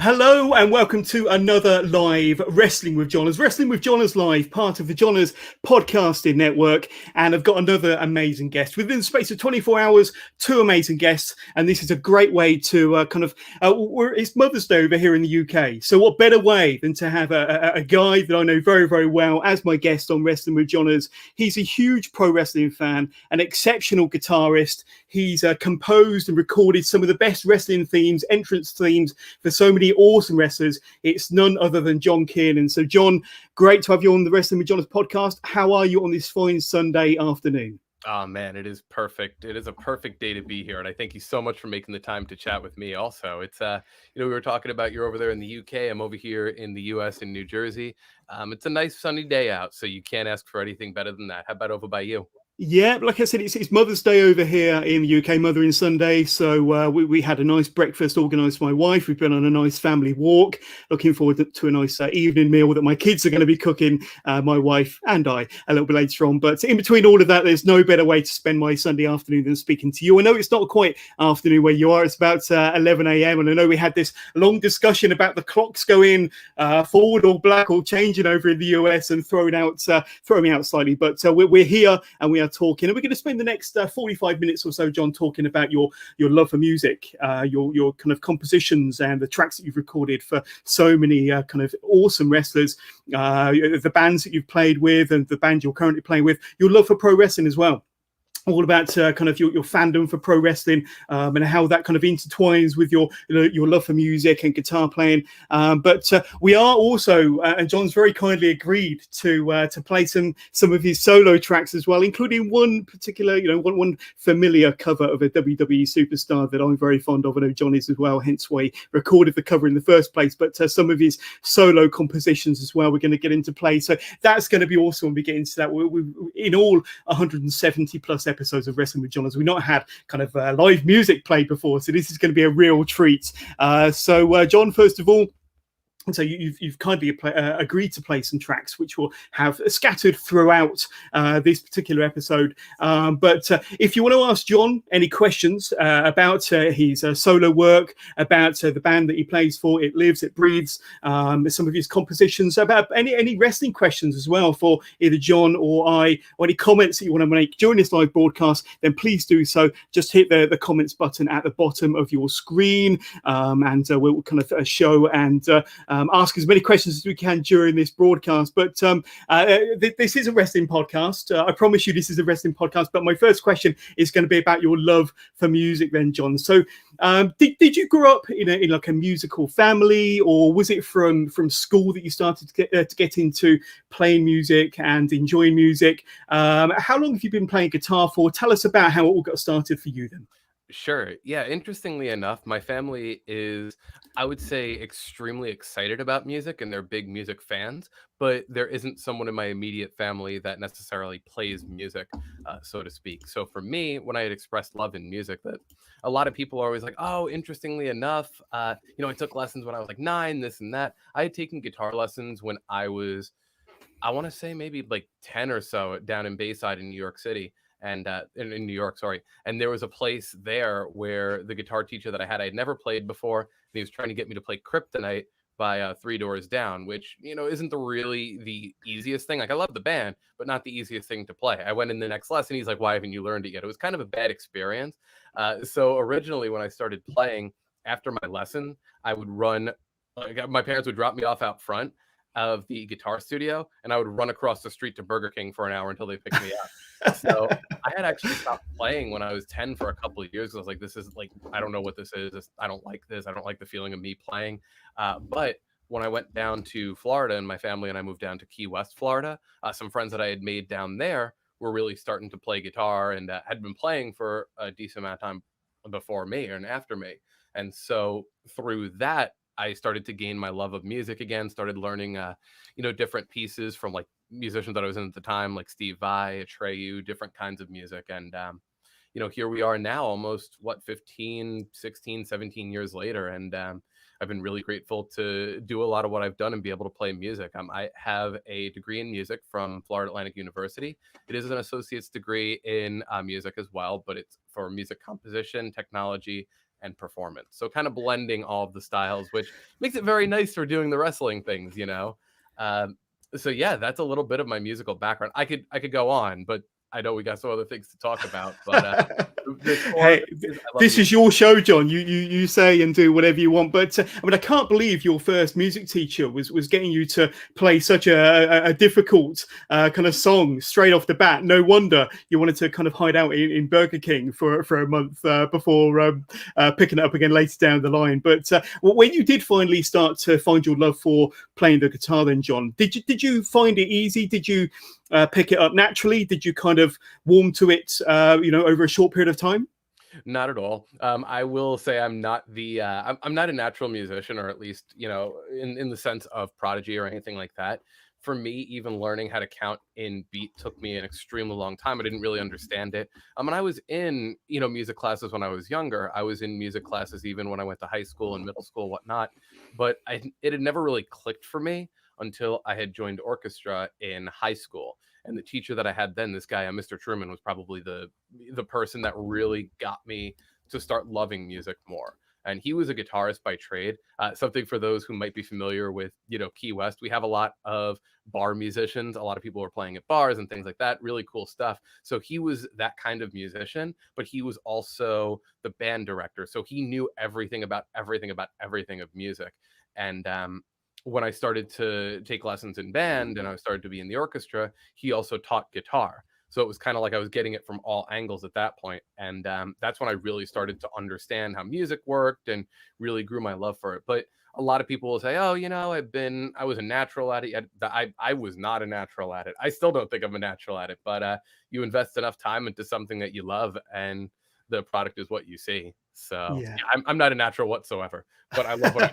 Hello and welcome to another live Wrestling with Johners. Wrestling with Johners Live, part of the Johners podcasting network. And I've got another amazing guest. Within the space of 24 hours, two amazing guests. And this is a great way to it's Mother's Day over here in the UK. So what better way than to have a guy that I know very, very well as my guest on Wrestling with Johners. He's a huge pro wrestling fan, an exceptional guitarist. He's composed and recorded some of the best wrestling themes, entrance themes for so many awesome wrestlers. It's none other than John Kiernan. So John, great to have you on the Wrestling with Johners podcast. How are you on this fine Sunday afternoon? Oh man, it is perfect. It is a perfect day to be here. And I thank you so much for making the time to chat with me also. It's we were talking about you're over there in the UK. I'm over here in the US in New Jersey. It's a nice sunny day out, so you can't ask for anything better than that. How about over by you? Yeah, like I said, it's Mother's Day over here in the UK, Mothering Sunday. So we had a nice breakfast organised for my wife. We've been on a nice family walk. Looking forward to a nice evening meal that my kids are going to be cooking, my wife and I, a little bit later on. But in between all of that, there's no better way to spend my Sunday afternoon than speaking to you. I know it's not quite afternoon where you are. It's about 11 a.m. And I know we had this long discussion about the clocks going forward or back or changing over in the US and throwing me out slightly. But we're here and we are talking, and we're going to spend the next 45 minutes or so, John, talking about your love for music, your kind of compositions and the tracks that you've recorded for so many kind of awesome wrestlers, the bands that you've played with and the band you're currently playing with, your love for pro wrestling as well. All about kind of your fandom for pro wrestling and how that kind of intertwines with your love for music and guitar playing. But we are also, and John's very kindly agreed to play some of his solo tracks as well, including one particular, one familiar cover of a WWE superstar that I'm very fond of. I know John is as well, hence why he recorded the cover in the first place. But some of his solo compositions as well, we're going to get into play. So that's going to be awesome when we get into that. We in all 170 plus episodes of Wrestling with Johners, we've not had kind of live music played before, so this is going to be a real treat. So John, first of all, so you've kindly agreed to play some tracks which will have scattered throughout this particular episode. But if you want to ask John any questions about his solo work, about the band that he plays for, It Lives, It Breathes, some of his compositions, about any wrestling questions as well for either John or I, or any comments that you want to make during this live broadcast, then please do so. Just hit the comments button at the bottom of your screen, and we'll kind of show and ask as many questions as we can during this broadcast. But this is a wrestling podcast. I promise you this is a wrestling podcast. But my first question is going to be about your love for music then, John. So did you grow up in like a musical family, or was it from school that you started to get into playing music and enjoying music? How long have you been playing guitar for? Tell us about how it all got started for you then. Sure. Yeah. Interestingly enough, my family is, I would say, extremely excited about music and they're big music fans, but there isn't someone in my immediate family that necessarily plays music, so to speak. So for me, when I had expressed love in music, that a lot of people are always like, oh, interestingly enough, I took lessons when I was like 9, this and that. I had taken guitar lessons when I was, I want to say maybe like 10 or so down in Bayside in New York City. And in New York, sorry. And there was a place there where the guitar teacher that I had never played before. And he was trying to get me to play Kryptonite by Three Doors Down, which, isn't really the easiest thing. Like, I love the band, but not the easiest thing to play. I went in the next lesson. He's like, why haven't you learned it yet? It was kind of a bad experience. So originally when I started playing after my lesson, I would run, my parents would drop me off out front of the guitar studio, and I would run across the street to Burger King for an hour until they picked me up. So I had actually stopped playing when I was 10 for a couple of years. I was like, this is like, I don't know what this is. I don't like this. I don't like the feeling of me playing. But when I went down to Florida and my family and I moved down to Key West, Florida, some friends that I had made down there were really starting to play guitar and had been playing for a decent amount of time before me and after me. And so through that, I started to gain my love of music again, started learning, different pieces from like musicians that I was in at the time, like Steve Vai, Atreyu, different kinds of music. And, here we are now almost 15, 16, 17 years later. And I've been really grateful to do a lot of what I've done and be able to play music. I have a degree in music from Florida Atlantic University. It is an associate's degree in music as well, but it's for music composition, technology, and performance. So kind of blending all of the styles, which makes it very nice for doing the wrestling things, you know. Um, so yeah, that's a little bit of my musical background. I could go on, but I know we got some other things to talk about. But the core of Hey, it is I love this music. is your show, John. You say and do whatever you want. But I mean, I can't believe your first music teacher was getting you to play such a difficult kind of song straight off the bat. No wonder you wanted to kind of hide out in Burger King for a month before picking it up again later down the line. But when you did finally start to find your love for playing the guitar, then John, did you find it easy? Did you pick it up naturally? Did you kind of warm to it, over a short period of time? Not at all. I will say I'm not I'm not a natural musician, or at least in the sense of prodigy or anything like that. For me, even learning how to count in beat took me an extremely long time. I didn't really understand it. And I was in music classes when I was younger. I was in music classes even when I went to high school and middle school, whatnot. But it had never really clicked for me until I had joined orchestra in high school. And the teacher that I had then, this guy, Mr. Truman, was probably the person that really got me to start loving music more. And he was a guitarist by trade. Something for those who might be familiar with, Key West. We have a lot of bar musicians. A lot of people are playing at bars and things like that. Really cool stuff. So he was that kind of musician, but he was also the band director. So he knew everything about everything of music. And when I started to take lessons in band and I started to be in the orchestra, he also taught guitar. So it was kind of like I was getting it from all angles at that point. And that's when I really started to understand how music worked and really grew my love for it. But a lot of people will say, oh, I was a natural at it. I was not a natural at it. I still don't think I'm a natural at it, but you invest enough time into something that you love and the product is what you see. So Yeah. yeah, I'm not a natural whatsoever, but I love what I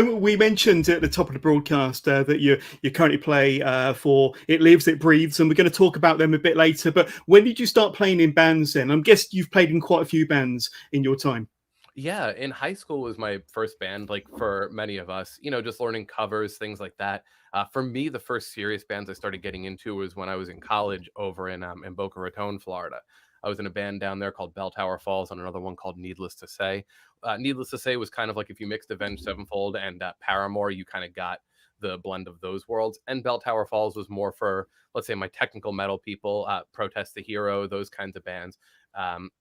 do. We mentioned at the top of the broadcast that you currently play for It Lives, It Breathes, and we're going to talk about them a bit later. But when did you start playing in bands then? I'm guessing you've played in quite a few bands in your time. Yeah, in high school was my first band, like for many of us, just learning covers, things like that. For me, the first serious bands I started getting into was when I was in college over in Boca Raton, Florida. I was in a band down there called Bell Tower Falls and another one called Needless to Say. Needless to Say was kind of like if you mixed Avenged Sevenfold and Paramore, you kind of got the blend of those worlds. And Bell Tower Falls was more for, let's say, my technical metal people, Protest the Hero, those kinds of bands.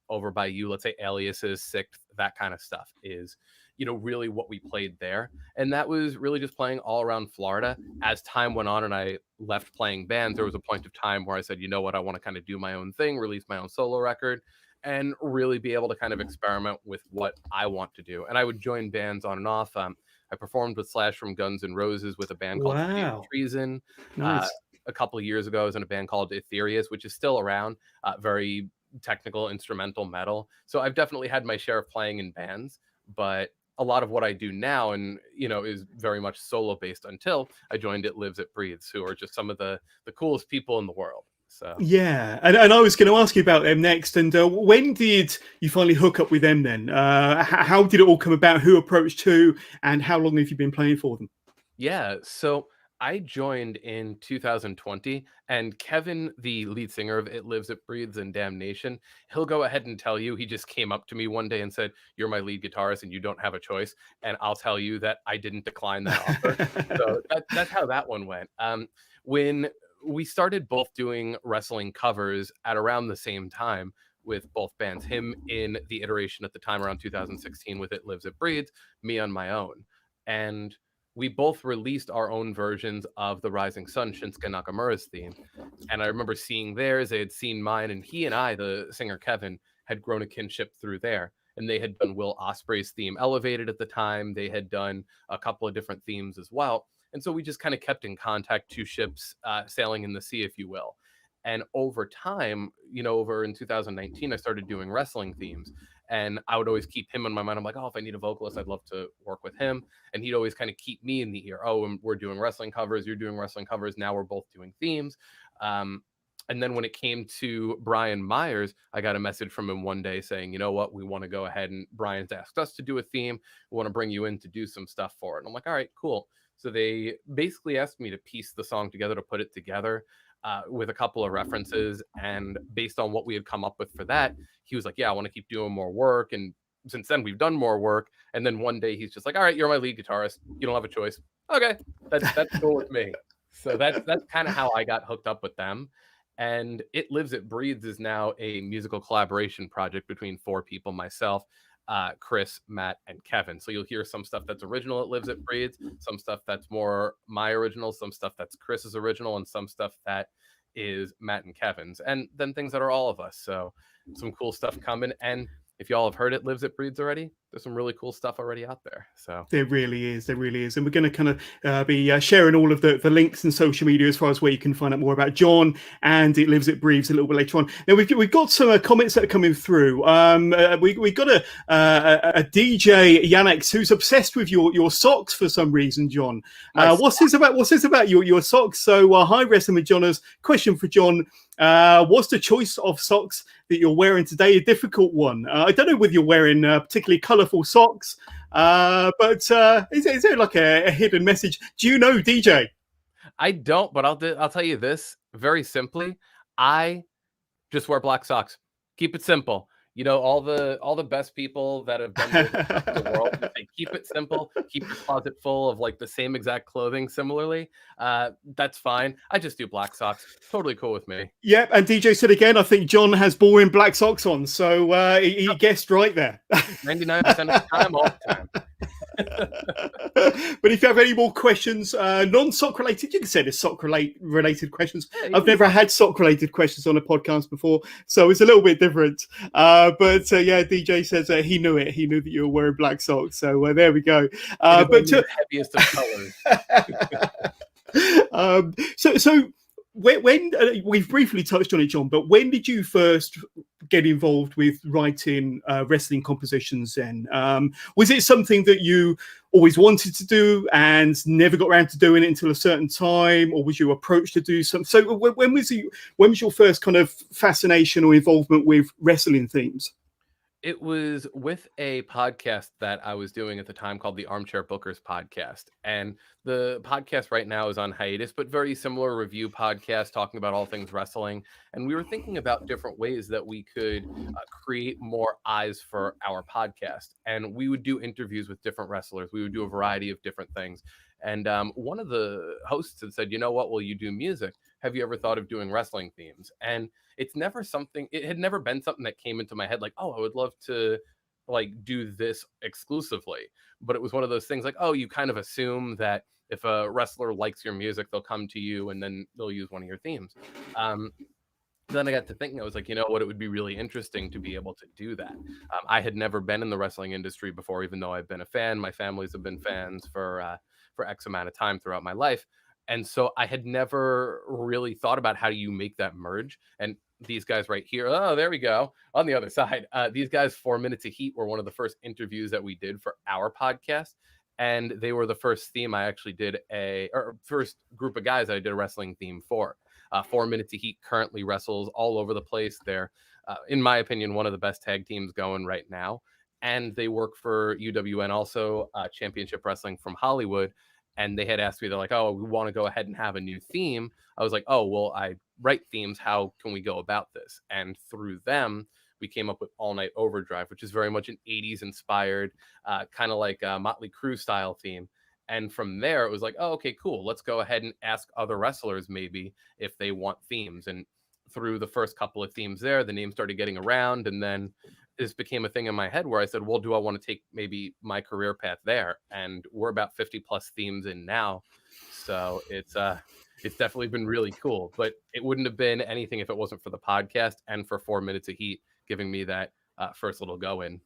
Over by you, let's say Aliases, Sixth, that kind of stuff is, really what we played there. And that was really just playing all around Florida. As time went on and I left playing bands, there was a point of time where I said, you know what, I want to kind of do my own thing, release my own solo record, and really be able to kind of experiment with what I want to do. And I would join bands on and off. I performed with Slash from Guns N' Roses with a band called Studio Wow. Treason. Uh, Nice. a couple of years ago, I was in a band called Ethereus, which is still around, very technical instrumental metal. So I've definitely had my share of playing in bands, but a lot of what I do now and is very much solo based until I joined It Lives It Breathes, who are just some of the coolest people in the world. So Yeah, and I was going to ask you about them next. And when did you finally hook up with them then? How did it all come about? Who approached who? And how long have you been playing for them? yeah, so I joined in 2020, and Kevin, the lead singer of It Lives, It Breathes, and Damnation, he'll go ahead and tell you he just came up to me one day and said, "You're my lead guitarist, and you don't have a choice." And I'll tell you that I didn't decline that offer. So that's how that one went. When we started both doing wrestling covers at around the same time with both bands, him in the iteration at the time around 2016 with It Lives, It Breathes, me on my own. And we both released our own versions of the Rising Sun, Shinsuke Nakamura's theme. And I remember seeing theirs, they had seen mine, and he and I, the singer Kevin, had grown a kinship through there. And they had done Will Ospreay's theme Elevated at the time. They had done a couple of different themes as well. And so we just kind of kept in contact, two ships sailing in the sea, if you will. And over time, over in 2019, I started doing wrestling themes. And I would always keep him in my mind. I'm like, oh, if I need a vocalist, I'd love to work with him. And he'd always kind of keep me in the ear. Oh, and we're doing wrestling covers. You're doing wrestling covers. Now we're both doing themes. Um, and then when it came to Brian Myers, I got a message from him one day saying, you know what, we want to go ahead and Brian's asked us to do a theme. We want to bring you in to do some stuff for it. And I'm like, all right, cool. So they basically asked me to piece the song together, to put it together. with a couple of references. And based on what we had come up with for that, he was like, yeah, I want to keep doing more work. And since then, we've done more work. And then one day he's just like, all right, you're my lead guitarist. You don't have a choice. Okay, that's cool with me. So that's kind of how I got hooked up with them. And It Lives, It Breathes is now a musical collaboration project between 4 people, myself, Chris, Matt, and Kevin. So you'll hear some stuff that's original, It Lives, It Breathes, some stuff that's more my original, some stuff that's Chris's original, and some stuff that is Matt and Kevin's, and then things that are all of us. So some cool stuff coming. And if y'all have heard It Lives, It Breathes already, there's some really cool stuff already out there. So there really is. And we're going to kind of be sharing all of the links and social media as far as where you can find out more about John and It Lives, It Breathes a little bit later on. Now, we've got some comments that are coming through. We've got a DJ, Yannick, who's obsessed with your socks for some reason, John. What's this about your socks? So, hi, Wrestling with Johners. Question for John. What's the choice of socks that you're wearing today? A difficult one. I don't know whether you're wearing particularly colourful socks, but is there like a hidden message? Do you know, DJ? I don't, but I'll tell you this very simply. I just wear black socks. Keep it simple. You know, all the best people that have done this stuff in the world, they keep it simple, keep your closet full of like the same exact clothing similarly. That's fine. I just do black socks. Totally cool with me. Yep, and DJ said again, I think John has boring black socks on, so he guessed right there. 99% of the time, all the time. But if you have any more questions, non-sock related, you can say there's sock related questions. Yeah, I've never had sock related questions on a podcast before, so it's a little bit different. But yeah, DJ says he knew it. He knew that you were wearing black socks. So there we go. But the heaviest of colors. So when we've briefly touched on it, John, but when did you first get involved with writing wrestling compositions then? Was it something that you always wanted to do and never got around to doing it until a certain time, or was you approached to do something? So when was your first kind of fascination or involvement with wrestling themes? It was with a podcast that I was doing at the time called the Armchair Bookers Podcast. And the podcast right now is on hiatus, but very similar review podcast talking about all things wrestling. And we were thinking about different ways that we could create more eyes for our podcast. And we would do interviews with different wrestlers. We would do a variety of different things. And one of the hosts had said, you know what, will you do music? Have you ever thought of doing wrestling themes? And it had never been something that came into my head like, oh, I would love to like do this exclusively. But it was one of those things like, oh, you kind of assume that if a wrestler likes your music, they'll come to you and then they'll use one of your themes. Then I got to thinking, I was like, you know what, it would be really interesting to be able to do that. I had never been in the wrestling industry before, even though I've been a fan. My families have been fans for X amount of time throughout my life. And so I had never really thought about how do you make that merge. And these guys right here, oh, there we go. On the other side, these guys, 4 Minutes of Heat, were one of the first interviews that we did for our podcast. And they were the first theme I actually did first group of guys I did a wrestling theme for. 4 Minutes of Heat currently wrestles all over the place. They're, in my opinion, one of the best tag teams going right now. And they work for UWN, also Championship Wrestling from Hollywood. And they had asked me, they're like, oh, we want to go ahead and have a new theme. I was like, oh, well, I write themes. How can we go about this? And through them, we came up with All Night Overdrive, which is very much an 80s inspired, kind of like a Motley Crue style theme. And from there, it was like, oh, okay, cool. Let's go ahead and ask other wrestlers maybe if they want themes. And through the first couple of themes there, the name started getting around. And then this became a thing in my head where I said, well, do I want to take maybe my career path there? And we're about 50 plus themes in now. So it's definitely been really cool, but it wouldn't have been anything if it wasn't for the podcast and for 4 Minutes of Heat giving me that first little go in.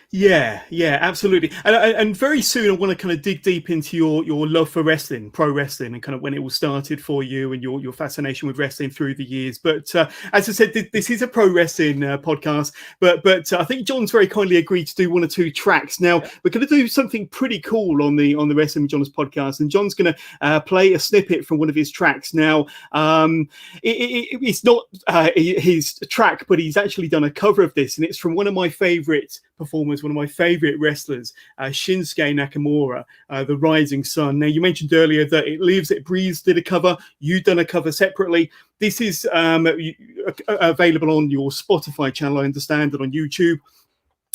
Yeah, absolutely. And very soon I want to kind of dig deep into your love for wrestling, pro wrestling, and kind of when it all started for you and your fascination with wrestling through the years. But as I said, this is a pro wrestling podcast, but I think John's very kindly agreed to do one or two tracks. Now, we're going to do something pretty cool on the Wrestling with John's podcast, and John's going to play a snippet from one of his tracks. Now, it's not his track, but he's actually done a cover of this, and it's from one of my favorite performers, one of my favorite wrestlers, Shinsuke Nakamura, the Rising Sun. Now, you mentioned earlier that It Lives, It Breathes did a cover. You've done a cover separately. This is available on your Spotify channel, I understand, and on YouTube.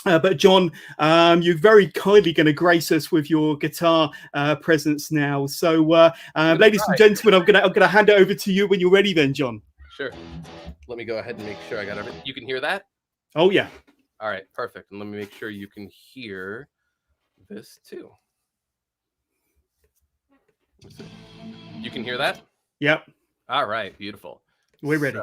But John, you're very kindly going to grace us with your guitar presence now. So, ladies and gentlemen, I'm going to hand it over to you when you're ready. Then, John. Sure. Let me go ahead and make sure I got everything. You can hear that? Oh yeah. All right, perfect. And let me make sure you can hear this too. You can hear that? Yep. All right, beautiful. We're ready.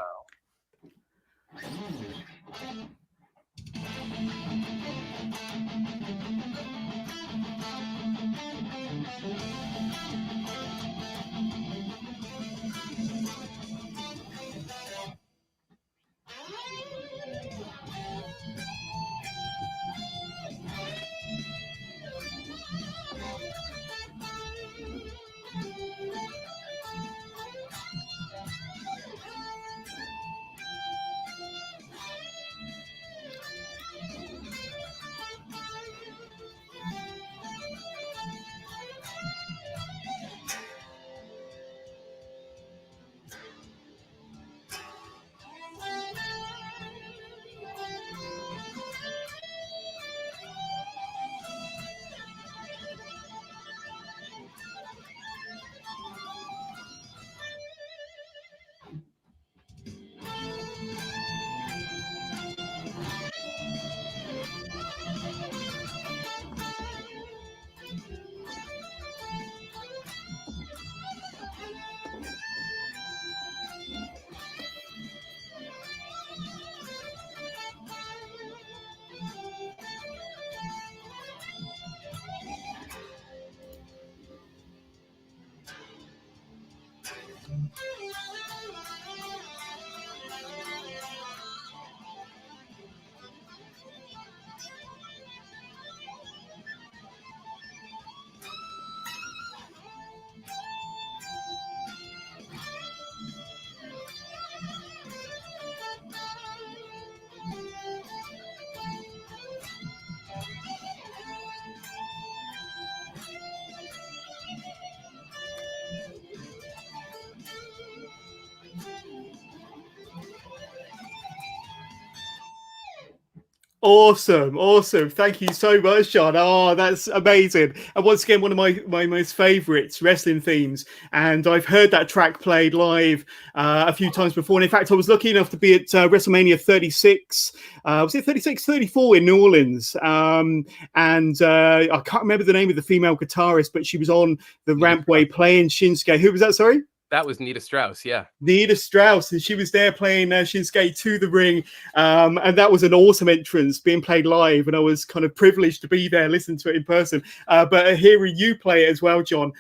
Awesome. Thank you so much, John. Oh, that's amazing. And once again, one of my most favorites wrestling themes. And I've heard that track played live a few times before. And in fact, I was lucky enough to be at WrestleMania 36. Was it 36, 34 in New Orleans? And I can't remember the name of the female guitarist, but she was on the rampway playing Shinsuke. Who was that? Sorry? That was Nita Strauss, yeah. Nita Strauss, and she was there playing Shinsuke to the ring, and that was an awesome entrance being played live, and I was kind of privileged to be there, listening to it in person. But hearing you play it as well, John,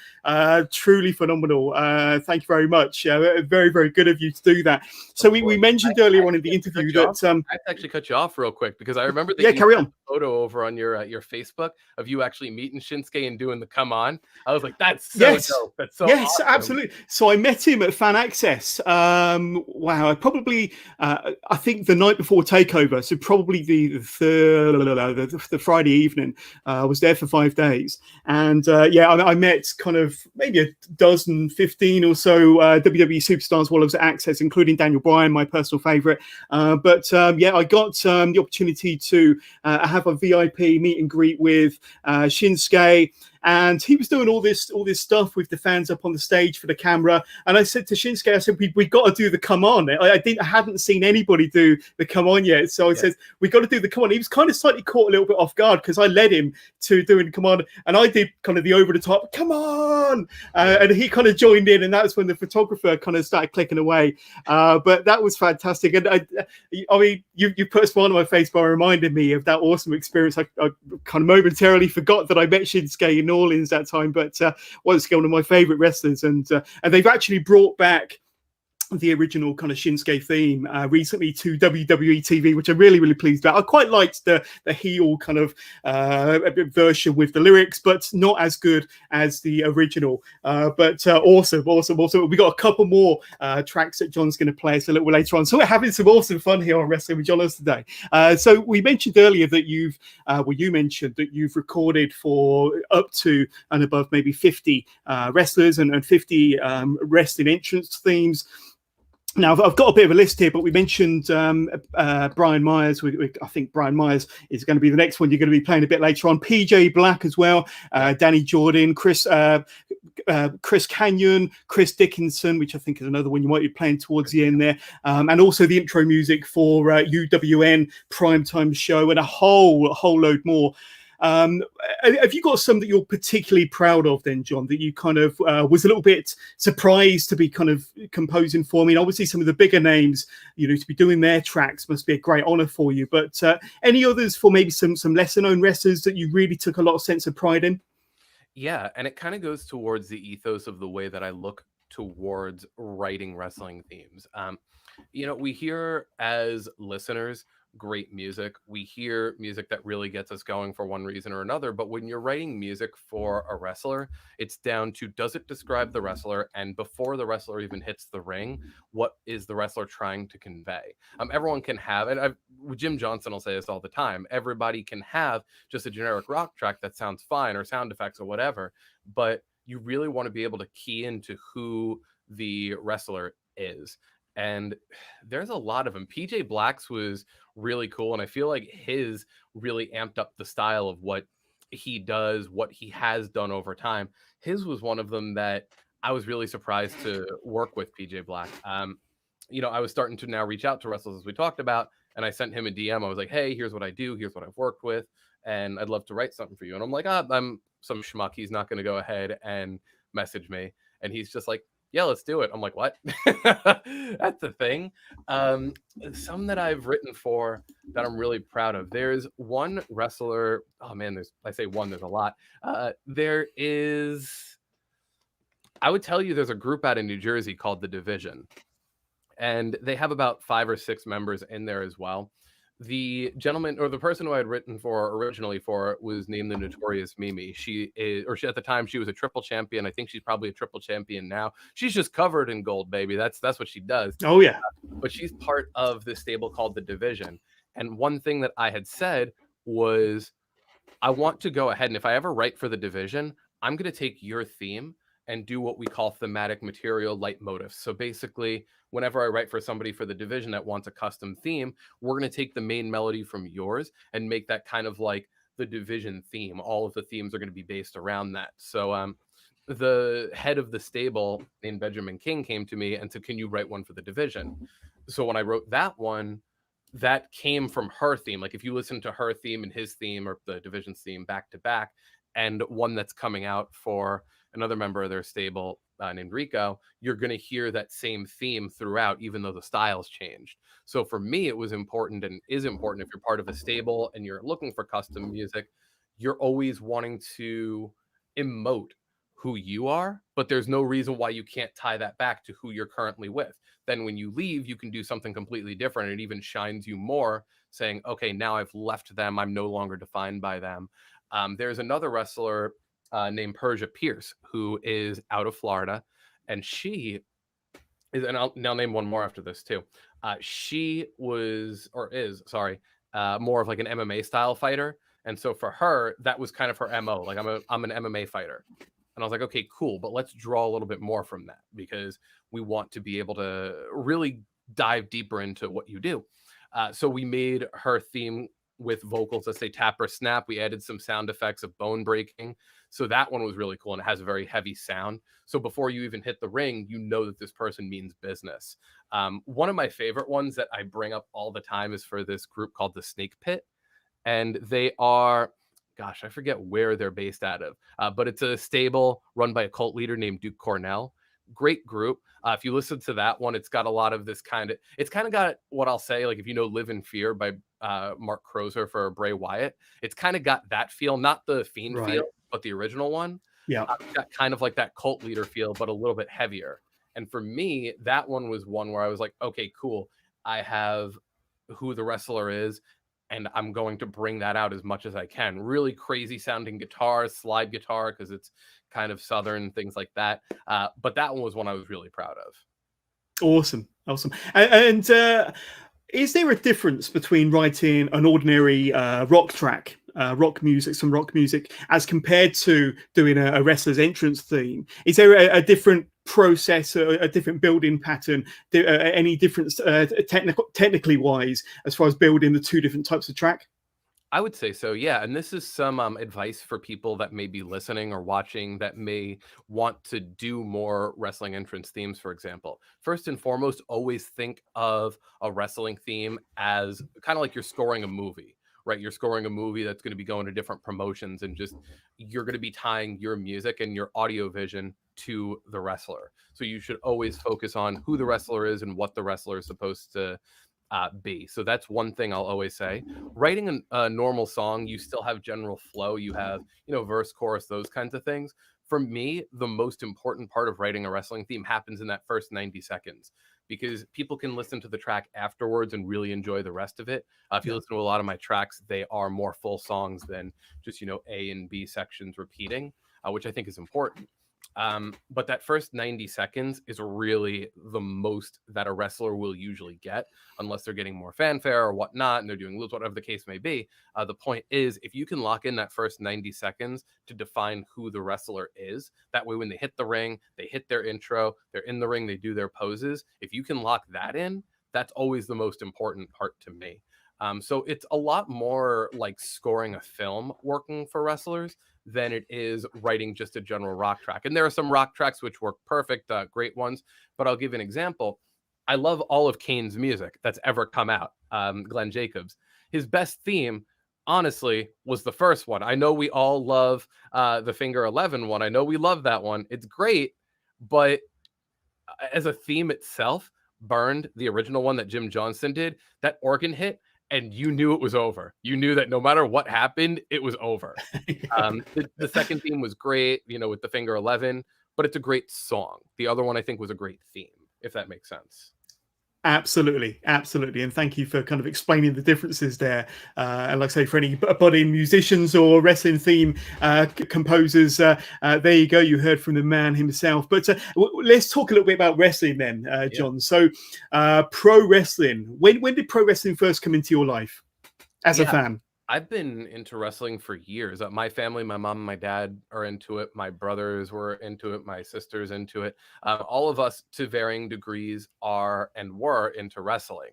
truly phenomenal. Thank you very much. Very, very good of you to do that. So we mentioned earlier on in the interview that I have to actually cut you off real quick because I remember that carry on. Photo over on your Facebook of you actually meeting Shinsuke and doing the come on. I was like, that's so dope. That's so awesome. Absolutely. So I met him at Fan Access. Wow, I think the night before Takeover, so probably the Friday evening. I was there for 5 days, and I met kind of maybe a dozen, 15 or so WWE superstars while I was at Access, including Daniel Bryan, my personal favorite. I got the opportunity to have a VIP meet and greet with Shinsuke. And he was doing all this stuff with the fans up on the stage for the camera. And I said to Shinsuke, I said, we got to do the come on. I hadn't seen anybody do the come on yet. So I said, we got to do the come on. He was kind of slightly caught a little bit off guard because I led him to doing the come on. And I did kind of the over the top, come on. And he kind of joined in. And that's when the photographer kind of started clicking away. But that was fantastic. And I mean, you put a smile on my face by reminding me of that awesome experience. I kind of momentarily forgot that I met Shinsuke in New Orleans that time, but once again, one of my favorite wrestlers, and they've actually brought back the original kind of Shinsuke theme recently to WWE TV, which I'm really, really pleased about. I quite liked the heel kind of version with the lyrics, but not as good as the original. But awesome. We got a couple more tracks that John's going to play us a little later on. So we're having some awesome fun here on Wrestling with John today. So we mentioned earlier that you mentioned that you've recorded for up to and above maybe 50 wrestlers and 50 wrestling entrance themes. Now, I've got a bit of a list here, but we mentioned Brian Myers. I think Brian Myers is going to be the next one you're going to be playing a bit later on. PJ Black as well, Danny Jordan, Chris Canyon, Chris Dickinson, which I think is another one you might be playing towards the end there, and also the intro music for UWN Primetime Show and a whole load more. Have you got some that you're particularly proud of then, John, that you kind of was a little bit surprised to be kind of composing for? I mean, obviously some of the bigger names, to be doing their tracks must be a great honor for you, but any others for maybe some lesser known wrestlers that you really took a lot of sense of pride in? Yeah, and it kind of goes towards the ethos of the way that I look towards writing wrestling themes. We hear as listeners great music. We hear music that really gets us going for one reason or another. But when you're writing music for a wrestler, it's down to, does it describe the wrestler? And before the wrestler even hits the ring, what is the wrestler trying to convey? Everyone can have, and Jim Johnson will say this all the time, everybody can have just a generic rock track that sounds fine, or sound effects or whatever. But you really want to be able to key into who the wrestler is. And there's a lot of them. PJ Black's was really cool, and I feel like his really amped up the style of what he does, what he has done over time. His was one of them that I was really surprised to work with PJ Black. I was starting to now reach out to wrestlers, as we talked about, and I sent him a DM. I was like, hey, here's what I do, here's what I've worked with, and I'd love to write something for you. And I'm like, I'm some schmuck, he's not going to go ahead and message me. And he's just like, yeah, let's do it. I'm like, what? That's the thing. Some that I've written for that I'm really proud of. There's one wrestler. Oh man, I say one, there's a lot. I would tell you there's a group out in New Jersey called The Division. And they have about 5 or 6 members in there as well. The gentleman, or the person who I had written for originally for it, was named the Notorious Mimi. She at the time, she was a triple champion. I think she's probably a triple champion now. She's just covered in gold, baby. That's what she does. Oh yeah. But she's part of this stable called The Division. And one thing that I had said was, I want to go ahead, and if I ever write for The Division, I'm going to take your theme and do what we call thematic material leitmotifs. So basically, whenever I write for somebody for The Division that wants a custom theme, we're going to take the main melody from yours and make that kind of like the Division theme. All of the themes are going to be based around that. So the head of the stable named Benjamin King came to me and said, can you write one for The Division? So when I wrote that one, that came from her theme. Like if you listen to her theme and his theme, or the Division's theme back to back, and one that's coming out for another member of their stable named Rico, you're going to hear that same theme throughout, even though the style's changed. So for me, it was important, and is important, if you're part of a stable and you're looking for custom music, you're always wanting to emote who you are, but there's no reason why you can't tie that back to who you're currently with. Then when you leave, you can do something completely different, and it even shines you more, saying, okay, now I've left them, I'm no longer defined by them. There's another wrestler named Persia Pierce, who is out of Florida, and she is, and I'll name one more after this too. She was, or is, sorry, more of like an MMA style fighter, and so for her, that was kind of her MO. Like, I'm an MMA fighter, and I was like, okay, cool, but let's draw a little bit more from that, because we want to be able to really dive deeper into what you do. So we made her theme with vocals that say tap or snap. We added some sound effects of bone breaking. So that one was really cool, and it has a very heavy sound. So before you even hit the ring, you know that this person means business. One of my favorite ones that I bring up all the time is for this group called the Snake Pit. And they are, gosh, I forget where they're based out of, but it's a stable run by a cult leader named Duke Cornell. Great group. If you listen to that one, it's got a lot of this it's kind of got what I'll say, like if you know Live in Fear by Mark Crozer for Bray Wyatt, it's kind of got that feel, not the Fiend feel, but the original one. Yeah. Got kind of like that cult leader feel, but a little bit heavier. And for me, that one was one where I was like, okay, cool. I have who the wrestler is, and I'm going to bring that out as much as I can. Really crazy sounding guitar, slide guitar, because it's kind of southern, things like that. But that one was one I was really proud of. Awesome, awesome. And is there a difference between writing an ordinary rock track, some rock music, as compared to doing a wrestler's entrance theme? Is there a different process, a different building pattern, any difference technically wise, as far as building the two different types of track? I would say so, yeah. And this is some advice for people that may be listening or watching that may want to do more wrestling entrance themes, for example. First and foremost, always think of a wrestling theme as kind of like you're scoring a movie, right? You're scoring a movie that's going to be going to different promotions, and just you're going to be tying your music and your audio vision to the wrestler. So you should always focus on who the wrestler is and what the wrestler is supposed to be. So that's one thing I'll always say. Writing a normal song, you still have general flow. You have, verse, chorus, those kinds of things. For me, the most important part of writing a wrestling theme happens in that first 90 seconds, because people can listen to the track afterwards and really enjoy the rest of it. If you Yeah. listen to a lot of my tracks, they are more full songs than just, A and B sections repeating, which I think is important. But that first 90 seconds is really the most that a wrestler will usually get, unless they're getting more fanfare or whatnot, and they're doing loops, whatever the case may be. The point is, if you can lock in that first 90 seconds to define who the wrestler is, that way when they hit the ring, they hit their intro, they're in the ring, they do their poses. If you can lock that in, that's always the most important part to me. So it's a lot more like scoring a film working for wrestlers than it is writing just a general rock track. And there are some rock tracks which work perfect, great ones. But I'll give an example. I love all of Kane's music that's ever come out. Glenn Jacobs, his best theme, honestly, was the first one. I know we all love the Finger 11 one. I know we love that one. It's great, but as a theme itself, Burned, the original one that Jim Johnston did, that organ hit, and you knew it was over. You knew that no matter what happened, it was over. The second theme was great, with the Finger 11, but it's a great song. The other one I think was a great theme, if that makes sense. Absolutely, absolutely, and thank you for kind of explaining the differences there. And like I say, for any budding musicians or wrestling theme composers, there you go. You heard from the man himself. But let's talk a little bit about wrestling then, John. So, pro wrestling. When did pro wrestling first come into your life as a fan? I've been into wrestling for years. My family, my mom and my dad are into it. My brothers were into it. My sister's into it. All of us, to varying degrees, are and were into wrestling.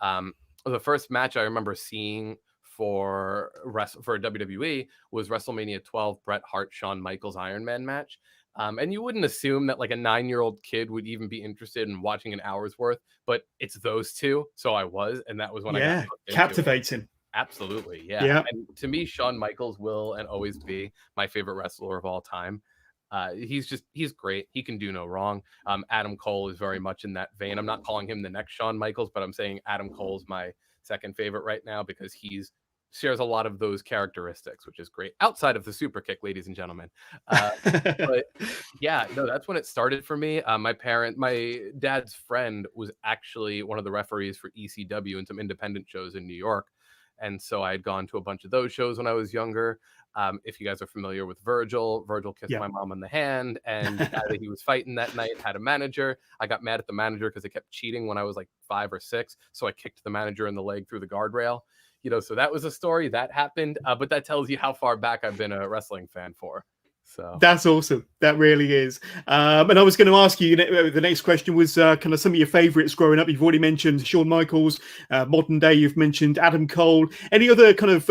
The first match I remember seeing for WWE was WrestleMania 12, Bret Hart, Shawn Michaels Iron Man match. And you wouldn't assume that like a 9-year-old kid would even be interested in watching an hour's worth, but it's those two. So I was, and that was when I got hooked into it. Captivating. Absolutely, yeah. Yeah. And to me, Shawn Michaels will and always be my favorite wrestler of all time. He's great. He can do no wrong. Adam Cole is very much in that vein. I'm not calling him the next Shawn Michaels, but I'm saying Adam Cole's my second favorite right now, because he's shares a lot of those characteristics, which is great. Outside of the super kick, ladies and gentlemen. But yeah, no, that's when it started for me. My dad's friend was actually one of the referees for ECW and some independent shows in New York. And so I had gone to a bunch of those shows when I was younger. If you guys are familiar with Virgil kissed my mom on the hand, and the guy that he was fighting that night had a manager. I got mad at the manager because they kept cheating when I was like 5 or 6. So I kicked the manager in the leg through the guardrail. So that was a story that happened. But that tells you how far back I've been a wrestling fan for. So that's awesome. That really is. And I was going to ask you, the next question was kind of some of your favorites growing up. You've already mentioned Shawn Michaels. Modern day, you've mentioned Adam Cole. Any other kind of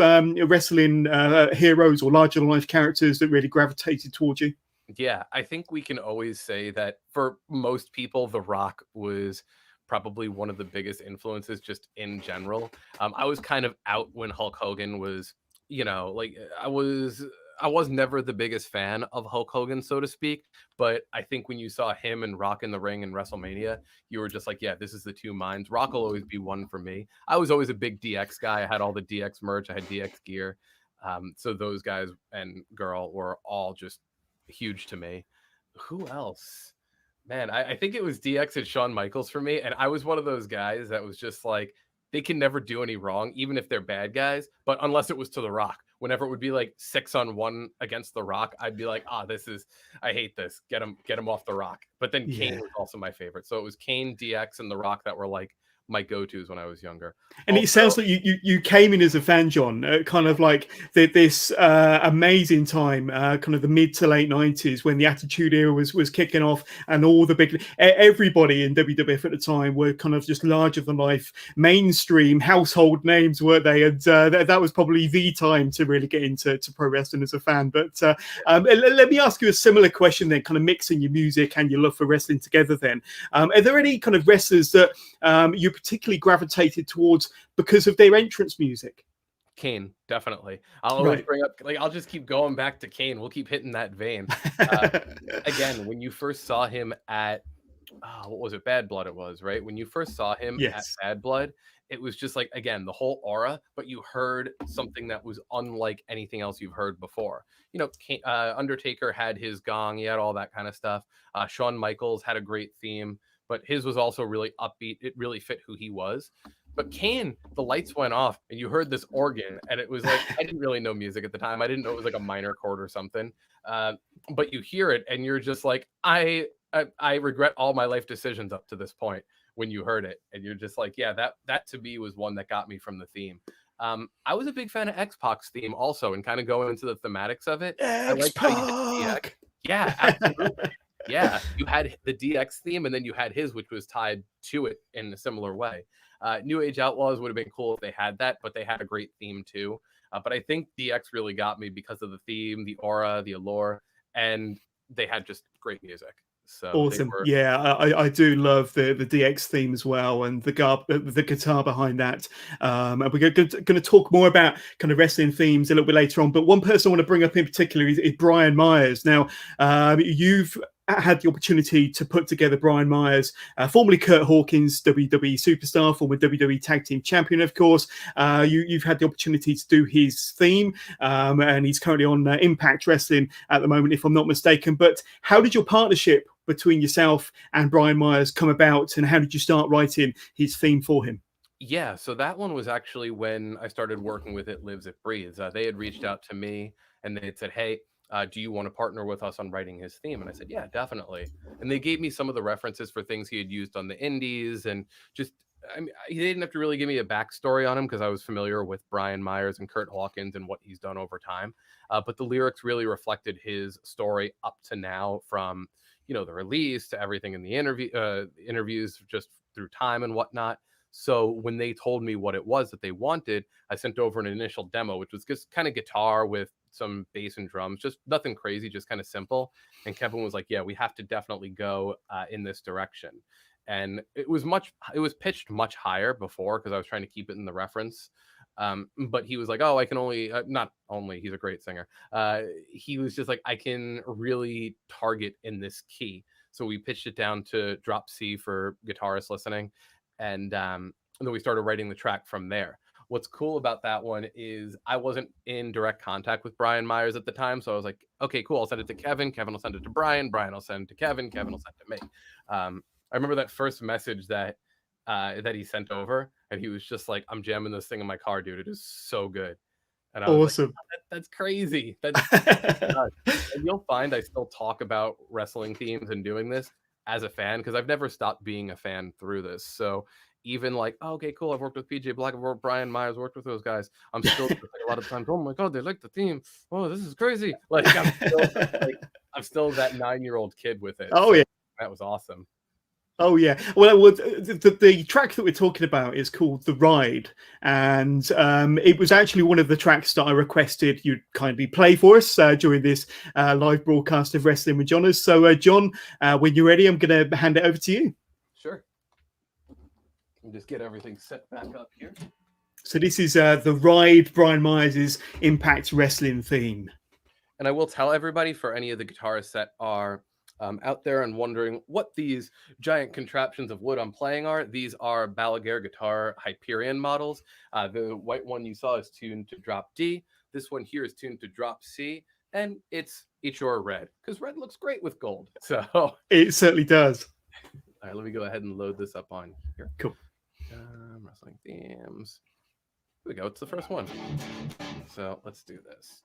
wrestling heroes or larger than life characters that really gravitated towards you? Yeah, I think we can always say that for most people, The Rock was probably one of the biggest influences just in general. I was kind of out when Hulk Hogan was, like I was never the biggest fan of Hulk Hogan, so to speak. But I think when you saw him and Rock in the ring in WrestleMania, you were just like, yeah, this is the two minds. Rock will always be one for me. I was always a big DX guy. I had all the DX merch. I had DX gear. So those guys and girl were all just huge to me. Who else? Man, I think it was DX and Shawn Michaels for me, and I was one of those guys that was just like, they can never do any wrong, even if they're bad guys, but unless it was to The Rock. Whenever it would be like 6-on-1 against The Rock, I'd be like, this is, I hate this. Get him off The Rock. But then Kane Yeah. was also my favorite. So it was Kane, DX, and The Rock that were like my go-tos when I was younger. And it Also, sounds like you came in as a fan, John, kind of like this amazing time, kind of the mid to late 90s when the Attitude Era was kicking off, and all the big everybody in WWF at the time were kind of just larger than life, mainstream household names, weren't they? And that was probably the time to really get into pro wrestling as a fan. But let me ask you a similar question then, kind of mixing your music and your love for wrestling together. Then, are there any kind of wrestlers that you particularly gravitated towards because of their entrance music? Kane, definitely. I'll always Right. bring up, like, I'll just keep going back to Kane. We'll keep hitting that vein. Again, when you first saw him at, what was it? Bad Blood, it was, right? When you first saw him at Yes. Bad Blood, it was just like, again, the whole aura, but you heard something that was unlike anything else you've heard before. You know, Undertaker had his gong, he had all that kind of stuff. Shawn Michaels had a great theme, but his was also really upbeat. It really fit who he was. But Kane, the lights went off and you heard this organ, and it was like, I didn't really know music at the time. I didn't know it was like a minor chord or something. But you hear it and you're just like, I regret all my life decisions up to this point when you heard it, and you're just like, yeah, that to me was one that got me from the theme. I was a big fan of X-Pac's theme also, and kind of going into the thematics of it. I liked how you did DX. X-Pac. Yeah, absolutely. Yeah, you had the DX theme, and then you had his, which was tied to it in a similar way. New Age Outlaws would have been cool if they had that, but they had a great theme too. But I think DX really got me because of the theme, the aura, the allure, and they had just great music. So they Awesome. were, Yeah, I do love the DX theme as well, and the guitar behind that. And we're going to talk more about kind of wrestling themes a little bit later on. But one person I want to bring up in particular is Brian Myers. Now, you've had the opportunity to put together Brian Myers, formerly Kurt Hawkins, WWE superstar, former WWE Tag Team Champion, of course. You've had the opportunity to do his theme, and he's currently on Impact Wrestling at the moment, if I'm not mistaken. But how did your partnership between yourself and Brian Myers come about, and how did you start writing his theme for him? yeah. So that one was actually when I started working with It Lives, It Breathes. They had reached out to me and they had said, hey, do you want to partner with us on writing his theme? And I said, yeah, definitely. And they gave me some of the references for things he had used on the indies, and just, I mean, he didn't have to really give me a backstory on him because I was familiar with Brian Myers and Kurt Hawkins and what he's done over time. But the lyrics really reflected his story up to now, from, the release to everything in the interviews, just through time and whatnot. So when they told me what it was that they wanted, I sent over an initial demo, which was just kind of guitar with some bass and drums, just nothing crazy, just kind of simple. And Kevin was like, yeah, we have to definitely go in this direction. And it was pitched much higher before because I was trying to keep it in the reference. But he was like, oh, I can only, not only, he's a great singer. He was just like, I can really target in this key. So we pitched it down to drop C for guitarists listening. And then we started writing the track from there. What's cool about that one is I wasn't in direct contact with Brian Myers at the time. So I was like, okay, cool. I'll send it to Kevin. Kevin will send it to Brian. Brian will send it to Kevin. Kevin will send it to me. I remember that first message that he sent over, and he was just like, I'm jamming this thing in my car, dude. It is so good. And I was like, Awesome. that's crazy. That's nuts. And you'll find I still talk about wrestling themes and doing this as a fan, because I've never stopped being a fan through this. So even like, oh, okay, cool. I've worked with PJ Black, I've worked with Brian Myers, worked with those guys. I'm still just, like, a lot of times, oh my god, they like the theme. Oh, this is crazy. Like I'm still that 9-year-old kid with it. Oh So yeah. that was awesome. Oh yeah. Well, the track that we're talking about is called "The Ride," and it was actually one of the tracks that I requested you kindly play for us during this live broadcast of Wrestling with Johners. So, John, when you're ready, I'm going to hand it over to you. Sure. Let me just get everything set back up here. So this is "The Ride," Brian Myers' Impact Wrestling theme. And I will tell everybody, for any of the guitarists that are out there and wondering what these giant contraptions of wood I'm playing are, these are Balaguer guitar Hyperion models. The white one you saw is tuned to drop D. This one here is tuned to drop C. and it's Ichor red, because red looks great with gold. So all It certainly does. right, let me go ahead and load this up on here. Cool. Wrestling themes. Here we go. It's the first one. So let's do this.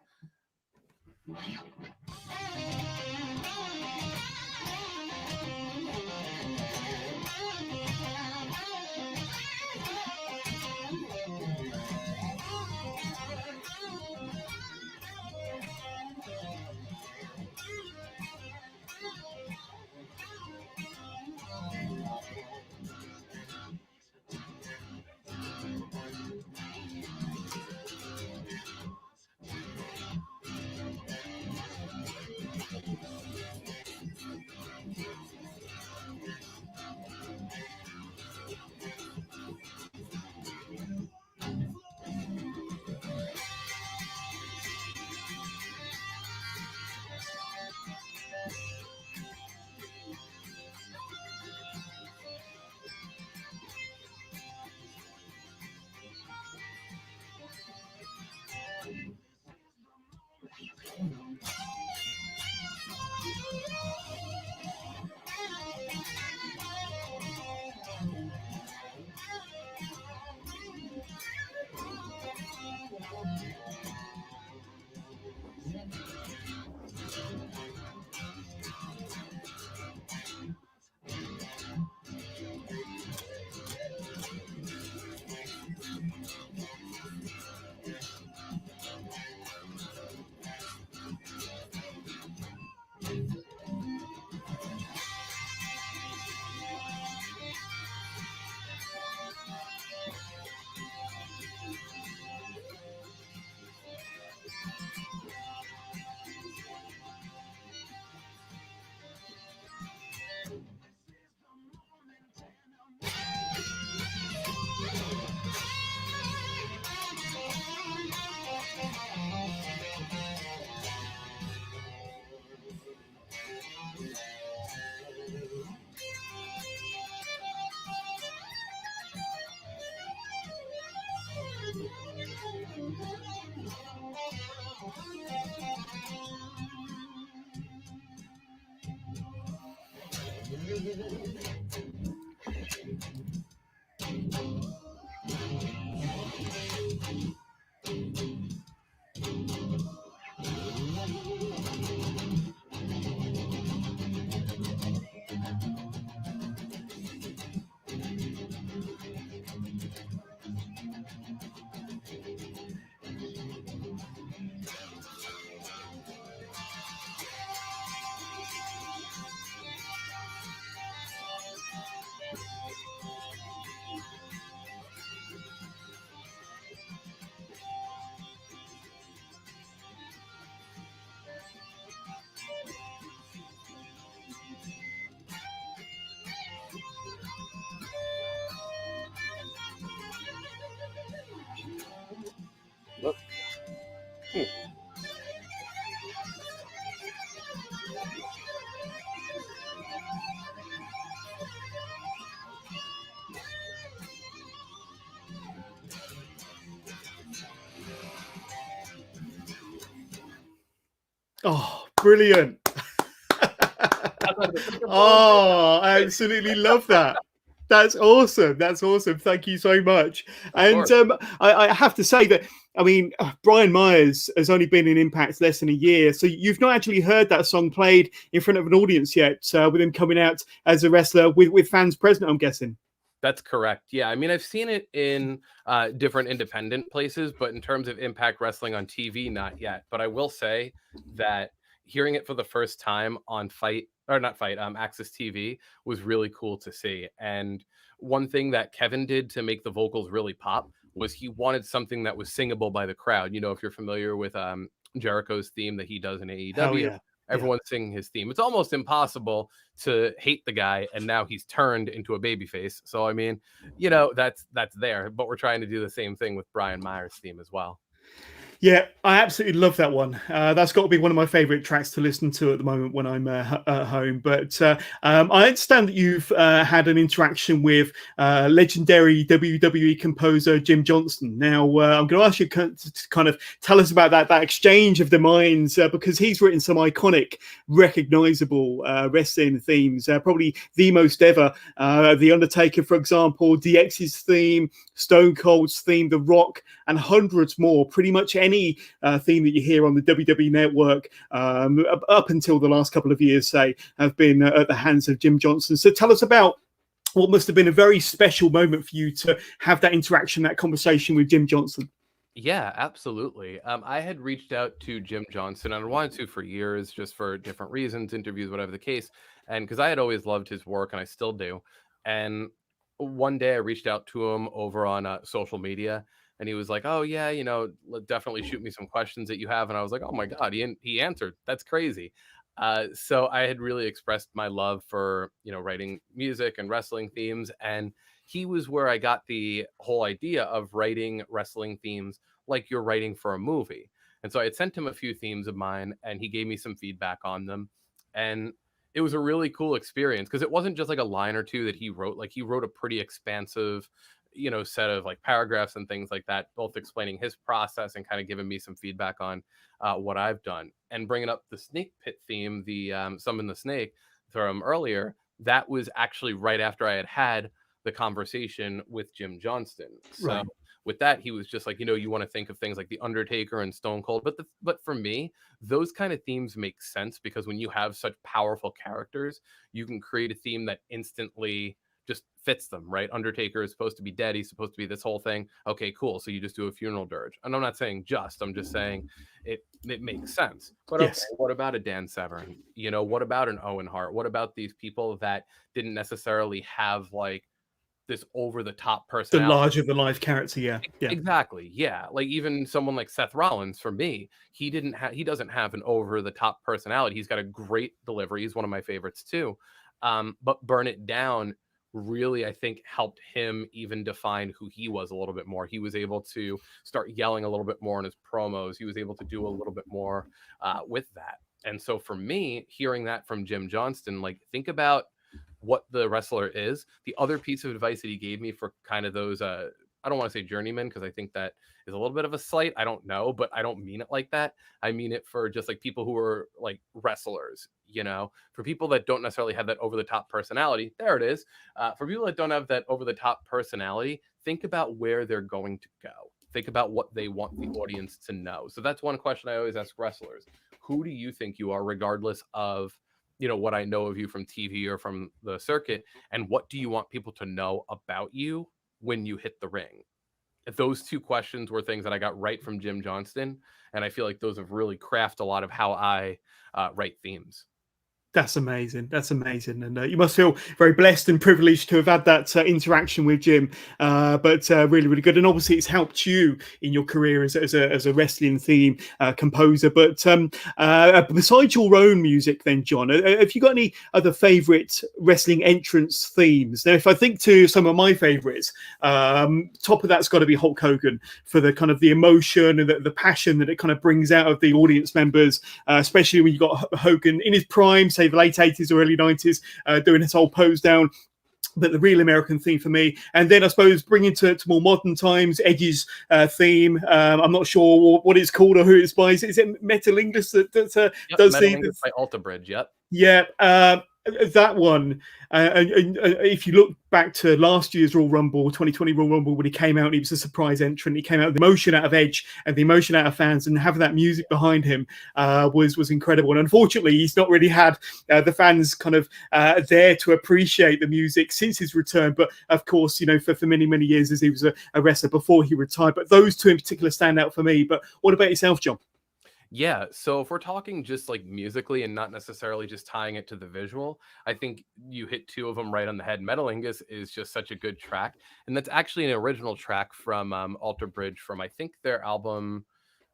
Oh, brilliant. Oh, I absolutely love that. That's awesome. That's awesome. Thank you so much. And I have to say that, I mean, Brian Myers has only been in Impact less than a year. So you've not actually heard that song played in front of an audience yet, with him coming out as a wrestler with fans present, I'm guessing. That's correct. Yeah, I mean, I've seen it in different independent places, but in terms of Impact Wrestling on TV, not yet. But I will say that hearing it for the first time on Access TV was really cool to see. And one thing that Kevin did to make the vocals really pop was he wanted something that was singable by the crowd. You know, if you're familiar with Jericho's theme that he does in AEW. Hell yeah. Everyone's singing his theme. It's almost impossible to hate the guy, and now he's turned into a babyface. So I mean, you know, that's there. But we're trying to do the same thing with Brian Myers' theme as well. Yeah, I absolutely love that one. That's got to be one of my favorite tracks to listen to at the moment when I'm at home. But I understand that you've had an interaction with legendary WWE composer Jim Johnston. Now, I'm going to ask you to kind of tell us about that exchange of the minds, because he's written some iconic, recognizable wrestling themes, probably the most ever. The Undertaker, for example, DX's theme, Stone Cold's theme, The Rock, and hundreds more. Pretty much any theme that you hear on the WWE network up until the last couple of years, say, have been at the hands of Jim Johnston. So tell us about what must have been a very special moment for you to have that interaction, that conversation with Jim Johnston. Yeah, absolutely. I had reached out to Jim Johnson, and I wanted to for years, just for different reasons, interviews, whatever the case. And because I had always loved his work, and I still do. And one day I reached out to him over on social media, and he was like, "Oh yeah, definitely shoot me some questions that you have." And I was like, "Oh my god, he answered. That's crazy." So I had really expressed my love for writing music and wrestling themes, and he was where I got the whole idea of writing wrestling themes like you're writing for a movie. And so I had sent him a few themes of mine, and he gave me some feedback on them. And it was a really cool experience because it wasn't just like a line or two that he wrote. Like he wrote a pretty expansive, set of like paragraphs and things like that, both explaining his process and kind of giving me some feedback on what I've done. And bringing up the snake pit theme, the summon the snake from earlier, that was actually right after I had the conversation with Jim Johnston. So Right. with that, he was just like, you want to think of things like the Undertaker and Stone Cold, but for me, those kind of themes make sense because when you have such powerful characters, you can create a theme that instantly just fits them, right? Undertaker is supposed to be dead. He's supposed to be this whole thing. Okay, cool. So you just do a funeral dirge. And I'm not saying I'm just saying it makes sense. But okay, Yes. what about a Dan Severn? What about an Owen Hart? What about these people that didn't necessarily have like this over the top The personality? larger than life character. Yeah. Yeah. Exactly. Yeah. Like even someone like Seth Rollins for me, he doesn't have an over the top personality. He's got a great delivery. He's one of my favorites too. But Burn It Down really, I think, helped him even define who he was a little bit more. He was able to start yelling a little bit more in his promos. He was able to do a little bit more with that. And so for me, hearing that from Jim Johnston, like think about what the wrestler is. The other piece of advice that he gave me for kind of those I don't want to say journeyman because I think that is a little bit of a slight. I don't know, but I don't mean it like that. I mean it for just like people who are like wrestlers, for people that don't necessarily have that over the top personality. There it is. For people that don't have that over the top personality, think about where they're going to go. Think about what they want the audience to know. So that's one question I always ask wrestlers. Who do you think you are, regardless of what I know of you from TV or from the circuit, and what do you want people to know about you when you hit the ring? Those two questions were things that I got right from Jim Johnston, and I feel like those have really crafted a lot of how I write themes. That's amazing. That's amazing, and you must feel very blessed and privileged to have had that interaction with Jim. But really, really good, and obviously, it's helped you in your career as a wrestling theme composer. But besides your own music, then, John, have you got any other favourite wrestling entrance themes? Now, if I think to some of my favourites, top of that's got to be Hulk Hogan for the kind of the emotion and the passion that it kind of brings out of the audience members, especially when you got Hogan in his prime, say the late 80s or early 90s, doing his whole pose down. But the real American theme for me, and then I suppose bringing to more modern times, Edge's theme. I'm not sure what it's called or who it's by. Is it Metalingus that Yep, does Metalingus by Alta Bridge. Yep. Yeah, that one. And if you look back to last year's Royal Rumble, 2020 Royal Rumble, when he came out, and he was a surprise entrant. He came out with the emotion out of Edge and the emotion out of fans, and having that music behind him was incredible. And unfortunately, he's not really had the fans kind of there to appreciate the music since his return. But of course, for many, many years as he was a wrestler before he retired. But those two in particular stand out for me. But what about yourself, John? Yeah, so if we're talking just like musically and not necessarily just tying it to the visual, I think you hit two of them right on the head. Metalingus is just such a good track, and that's actually an original track from Alter Bridge from I think their album.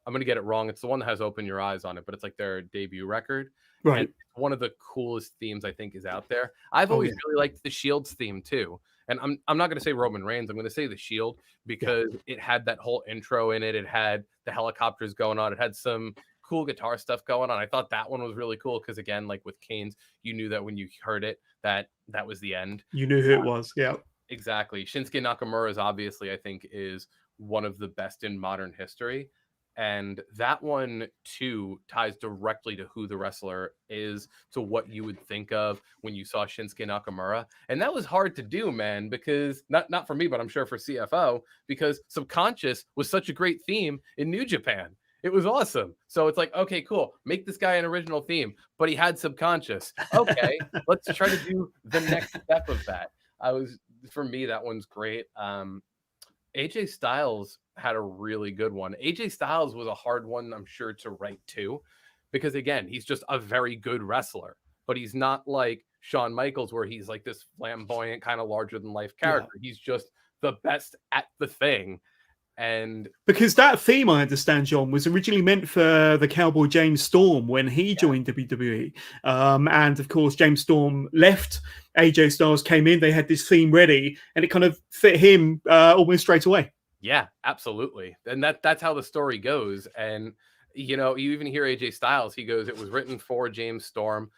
I'm gonna get it wrong. It's the one that has "Open Your Eyes" on it, but it's like their debut record, and Right. one of the coolest themes I think is out there. I've Oh always yeah. really liked the Shields theme too, and I'm not going to say Roman Reigns. I'm going to say the Shield because it had that whole intro in it. It had the helicopters going on. It had some cool guitar stuff going on. I thought that one was really cool because again, like with Kane's, you knew that when you heard it that was the end. You knew who it was. Yeah. Exactly. Shinsuke Nakamura is obviously, I think, is one of the best in modern history. And that one, too, ties directly to who the wrestler is, to what you would think of when you saw Shinsuke Nakamura. And that was hard to do, man, because not for me, but I'm sure for CFO, because Subconscious was such a great theme in New Japan. It was awesome. So it's like, okay, cool. Make this guy an original theme, but he had Subconscious. Okay, let's try to do the next step of that. For me, that one's great. AJ Styles had a really good one. AJ Styles was a hard one, I'm sure, to write too, because again, he's just a very good wrestler, but he's not like Shawn Michaels, where he's like this flamboyant, kind of larger than life character. He's just the best at the thing. And because that theme, I understand, John, was originally meant for the Cowboy James Storm when he joined WWE. And of course, James Storm left. AJ Styles came in. They had this theme ready, and it kind of fit him almost straight away. Yeah, absolutely. And that's how the story goes. And you even hear AJ Styles. He goes, "It was written for James Storm."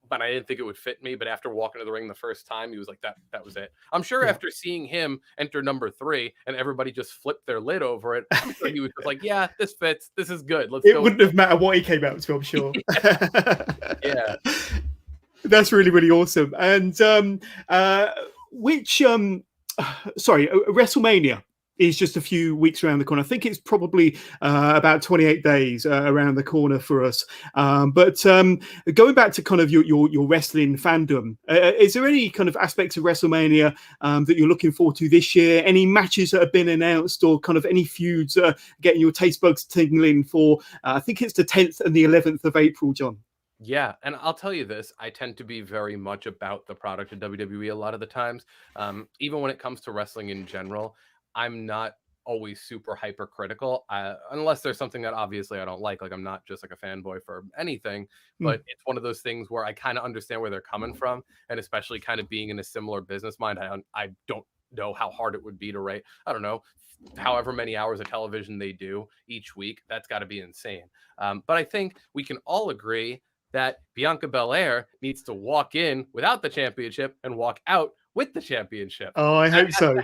But I didn't think it would fit me. But after walking to the ring the first time, he was like, that was it. I'm sure after seeing him enter number 3 and everybody just flipped their lid over it, I'm sure he was just like, yeah, this fits. This is good. Let's go. It wouldn't have mattered what he came out to, I'm sure. Yeah. That's really, really awesome. And WrestleMania is just a few weeks around the corner. I think it's probably about 28 days around the corner for us. But going back to kind of your wrestling fandom, is there any kind of aspects of WrestleMania that you're looking forward to this year? Any matches that have been announced, or kind of any feuds getting your taste buds tingling for? I think it's the 10th and the 11th of April, John. Yeah, and I'll tell you this, I tend to be very much about the product of WWE a lot of the times. Even when it comes to wrestling in general, I'm not always super hypercritical, unless there's something that obviously I don't like. Like, I'm not just like a fanboy for anything, but it's one of those things where I kind of understand where they're coming from, and especially kind of being in a similar business mind, I don't know how hard it would be to write, I don't know, however many hours of television they do each week. That's got to be insane. But I think we can all agree that Bianca Belair needs to walk in without the championship and walk out with the championship. Oh, I hope so.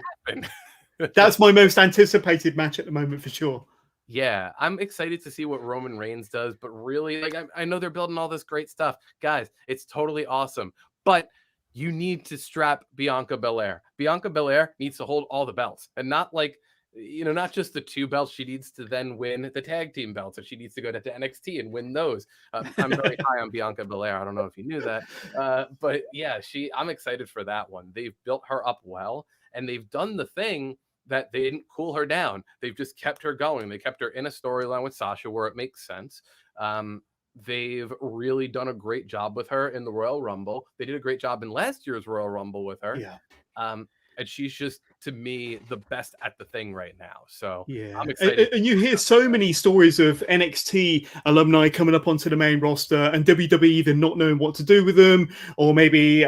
That's my most anticipated match at the moment, for sure. Yeah, I'm excited to see what Roman Reigns does, but really, like, I know they're building all this great stuff. Guys, it's totally awesome, but you need to strap Bianca Belair. Bianca Belair needs to hold all the belts, and not like, not just the 2 belts. She needs to then win the tag team belts, or she needs to go to NXT and win those. I'm very high on Bianca Belair. I don't know if you knew that. But yeah, I'm excited for that one. They've built her up well, and they've done the thing that they didn't cool her down. They've just kept her going. They kept her in a storyline with Sasha where it makes sense. They've really done a great job with her in the Royal Rumble. They did a great job in last year's Royal Rumble with her. Yeah. And she's just, to me, the best at the thing right now. So yeah, I'm excited. And you hear so many stories of NXT alumni coming up onto the main roster and WWE either not knowing what to do with them, or maybe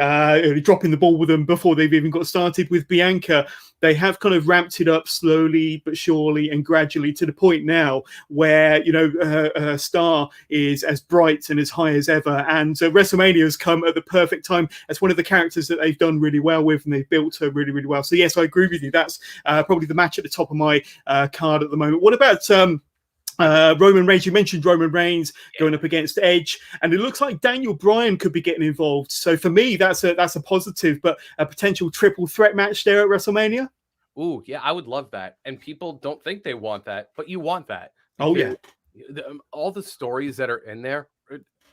dropping the ball with them before they've even got started. With Bianca, they have kind of ramped it up slowly but surely and gradually to the point now where, her star is as bright and as high as ever. And WrestleMania has come at the perfect time as one of the characters that they've done really well with, and they've built her really, really well. So yes, I agree with you. That's probably the match at the top of my card at the moment. What about Roman Reigns? You mentioned Roman Reigns going up against Edge, and it looks like Daniel Bryan could be getting involved. So for me, that's a positive, but a potential triple threat match there at WrestleMania. Ooh, yeah, I would love that. And people don't think they want that, but you want that. Oh yeah, all the stories that are in there.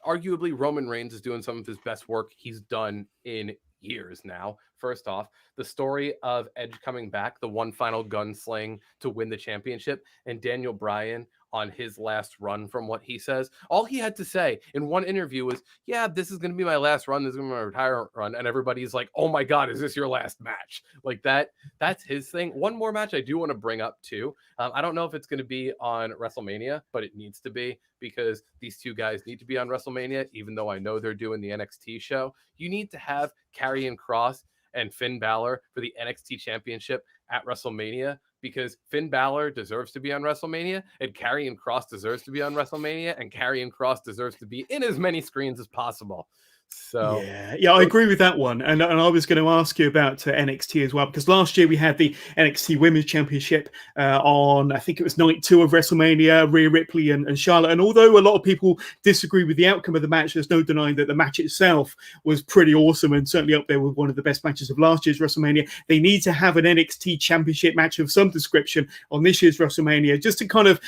Arguably, Roman Reigns is doing some of his best work he's done in years now. First off, the story of Edge coming back, the one final gunsling to win the championship, and Daniel Bryan on his last run, from what he says. All he had to say in one interview was, yeah, this is going to be my last run. This is going to be my retirement run. And everybody's like, oh my God, is this your last match? Like that's his thing. One more match I do want to bring up too. I don't know if it's going to be on WrestleMania, but it needs to be, because these 2 guys need to be on WrestleMania, even though I know they're doing the NXT show. You need to have Karrion Kross and Finn Balor for the NXT Championship at WrestleMania, because Finn Balor deserves to be on WrestleMania, and Karrion Kross deserves to be on WrestleMania, and Karrion Kross deserves to be in as many screens as possible. So Yeah, I those, agree with that one. And I was going to ask you about NXT as well, because last year we had the NXT Women's Championship on, I think it was night 2 of WrestleMania, Rhea Ripley and Charlotte. And although a lot of people disagree with the outcome of the match, there's no denying that the match itself was pretty awesome and certainly up there with one of the best matches of last year's WrestleMania. They need to have an NXT Championship match of some description on this year's WrestleMania just to kind of,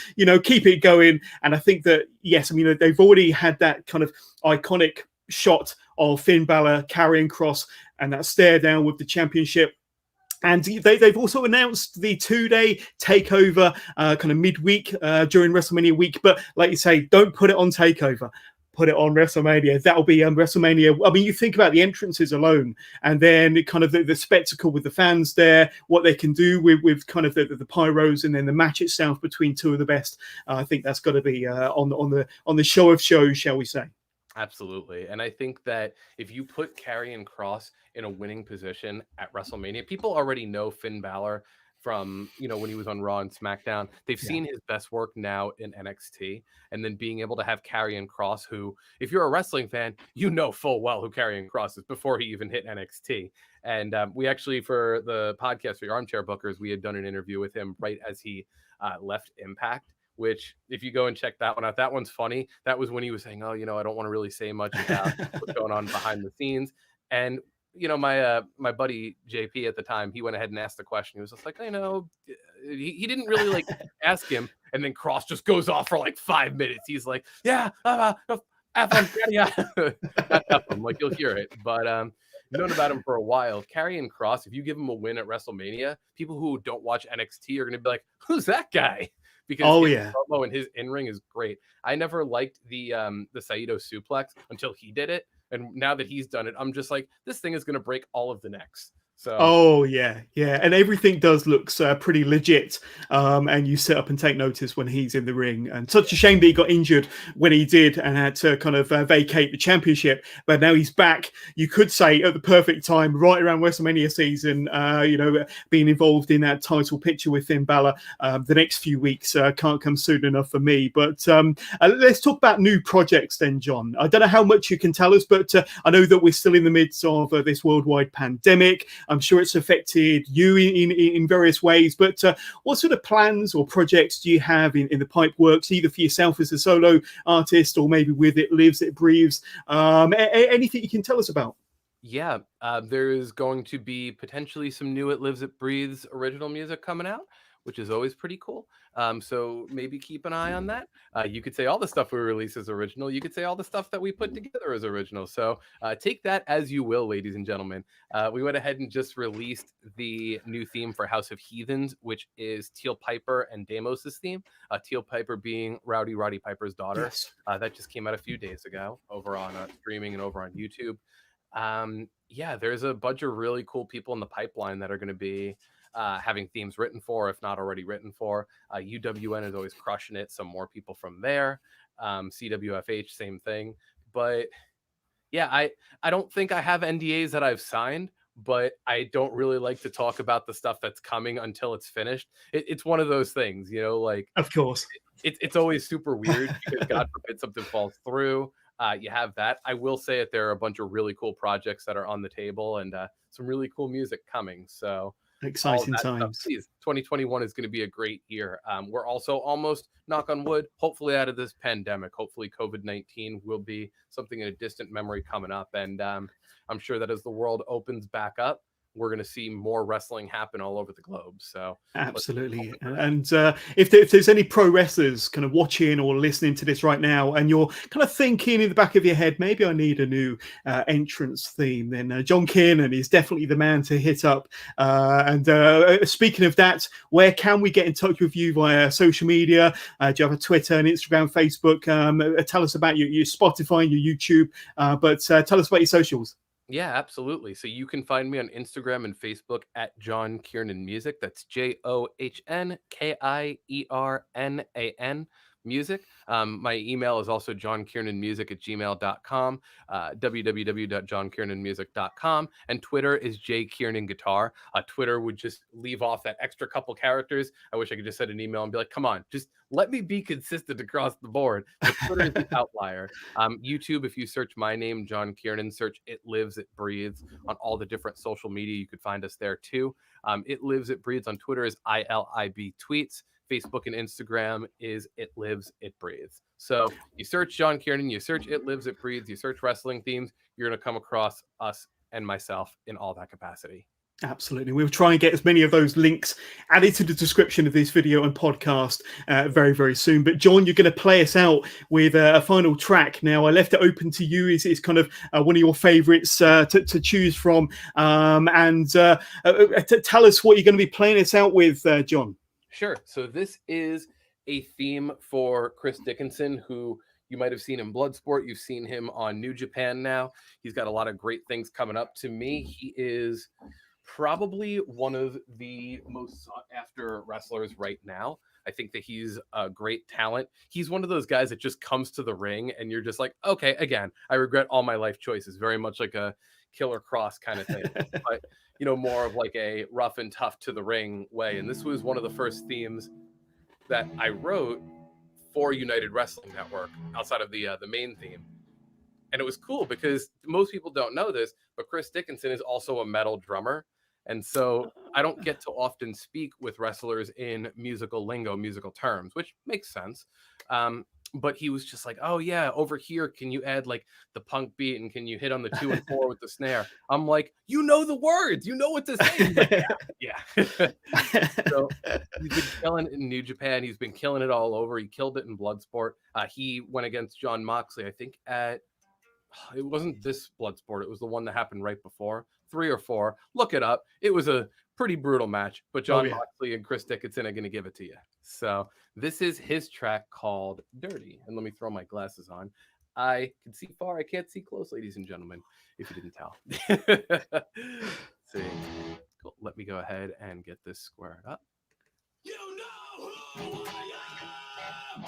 keep it going. And I think that, yes, I mean, they've already had that kind of iconic shot of Finn Balor, Karrion Kross, and that stare down with the championship. And they've also announced the 2-day takeover kind of midweek during WrestleMania week. But like you say, don't put it on takeover. Put it on WrestleMania. That'll be WrestleMania. I mean, you think about the entrances alone, and then kind of the spectacle with the fans there, what they can do with kind of the pyros, and then the match itself between two of the best. I think that's got to be on the show of shows, shall we say. absolutely. And I think that if you put Karrion Kross in a winning position at WrestleMania, people already know Finn Balor from, when he was on Raw and SmackDown. They've Yeah. seen his best work now in NXT. And then being able to have Karrion Kross, who, if you're a wrestling fan, you know full well who Karrion Kross is before he even hit NXT. And we actually, for the podcast for your Armchair Bookers, we had done an interview with him right as he left Impact, which, if you go and check that one out, that one's funny. That was when he was saying, oh, I don't want to really say much about what's going on behind the scenes. And my buddy JP at the time, he went ahead and asked the question. He was just like, he didn't really like ask him, and then Cross just goes off for like 5 minutes. He's like, yeah, F him, yeah, not F him, like you'll hear it. But known about him for a while. Karrion Kross, if you give him a win at WrestleMania, people who don't watch NXT are going to be like, who's that guy? Because his promo and his in-ring is great. I never liked the Saito suplex until he did it. And now that he's done it, I'm just like, this thing is going to break all of the necks. So, yeah, and everything does looks pretty legit. And you sit up and take notice when he's in the ring. And such a shame that he got injured when he did and had to kind of vacate the championship. But now he's back. You could say at the perfect time, right around WrestleMania season. Being involved in that title picture with Finn Balor. The next few weeks can't come soon enough for me. But let's talk about new projects then, John. I don't know how much you can tell us, but I know that we're still in the midst of this worldwide pandemic. I'm sure it's affected you in various ways, but what sort of plans or projects do you have in the pipe works, either for yourself as a solo artist or maybe with It Lives, It Breathes? Anything you can tell us about? Yeah, there is going to be potentially some new It Lives, It Breathes original music coming out, which is always pretty cool. So maybe keep an eye on that. You could say all the stuff we release is original. You could say all the stuff that we put together is original. So take that as you will, ladies and gentlemen. We went ahead and just released the new theme for House of Heathens, which is Teal Piper and Damos's theme. Teal Piper being Rowdy Roddy Piper's daughter. Yes. That just came out a few days ago over on streaming and over on YouTube. There's a bunch of really cool people in the pipeline that are going to be having themes written for, if not already written for. UWN is always crushing it. Some more people from there. CWFH, same thing. But yeah, I don't think I have NDAs that I've signed, but I don't really like to talk about the stuff that's coming until it's finished. It's one of those things, like, Of course. it's always super weird because God forbid something falls through. You have that. I will say that there are a bunch of really cool projects that are on the table and some really cool music coming. So Exciting times. Stuff, please. 2021 is going to be a great year. We're also almost, knock on wood, hopefully out of this pandemic. Hopefully COVID-19 will be something in a distant memory coming up. And I'm sure that as the world opens back up, we're going to see more wrestling happen all over the globe. So absolutely. And if there's any pro wrestlers kind of watching or listening to this right now, and you're kind of thinking in the back of your head, maybe I need a new entrance theme, then John Kiernan is definitely the man to hit up. And speaking of that, where can we get in touch with you via social media? Do you have a Twitter and Instagram, Facebook? Tell us about your Spotify and your YouTube, but tell us about your socials. Yeah, absolutely. So you can find me on Instagram and Facebook at John Kiernan Music. That's JOHNKIERNAN music. My email is also johnkieranmusic@gmail.com, www.johnkieranmusic.com, and Twitter is jkieranguitar. Twitter would just leave off that extra couple characters. I wish I could just send an email and be like, come on, just let me be consistent across the board. But Twitter is the outlier. YouTube, if you search my name, John Kiernan, search It Lives, It Breathes on all the different social media. You could find us there too. It Lives, It Breathes on Twitter is ILIB Tweets. Facebook and Instagram is It Lives, It Breathes. So you search John Kiernan, you search It Lives, It Breathes, you search wrestling themes, you're going to come across us and myself in all that capacity. Absolutely. We'll try and get as many of those links added to the description of this video and podcast very, very soon. But John, you're going to play us out with a final track. Now, I left it open to you. It's kind of one of your favorites to choose from. Tell us what you're going to be playing us out with, John. Sure. So this is a theme for Chris Dickinson, who you might have seen in Bloodsport. You've seen him on New Japan now. He's got a lot of great things coming up. To me, he is probably one of the most sought after wrestlers right now. I think that he's a great talent. He's one of those guys that just comes to the ring and you're just like, okay, again, I regret all my life choices. Very much like a Killer Cross kind of thing. But, you know, more of like a rough and tough to the ring way. And this was one of the first themes that I wrote for United Wrestling Network outside of the main theme. And it was cool because most people don't know this, but Chris Dickinson is also a metal drummer. And so I don't get to often speak with wrestlers in musical lingo, musical terms, which makes sense. But he was just like, oh, yeah, over here, can you add like the punk beat and can you hit on the 2 and 4 with the snare? I'm like, you know the words, you know what to say. He's like, yeah. So he's been killing it in New Japan. He's been killing it all over. He killed it in Bloodsport. He went against Jon Moxley, I think it wasn't this Bloodsport. It was the one that happened right before, 3 or 4. Look it up. It was a pretty brutal match, but Jon Moxley and Chris Dickinson are going to give it to you. So this is his track called Dirty. And let me throw my glasses on. I can see far. I can't see close, ladies and gentlemen, if you didn't tell. See. Cool. Let me go ahead and get this squared up. You know who I am!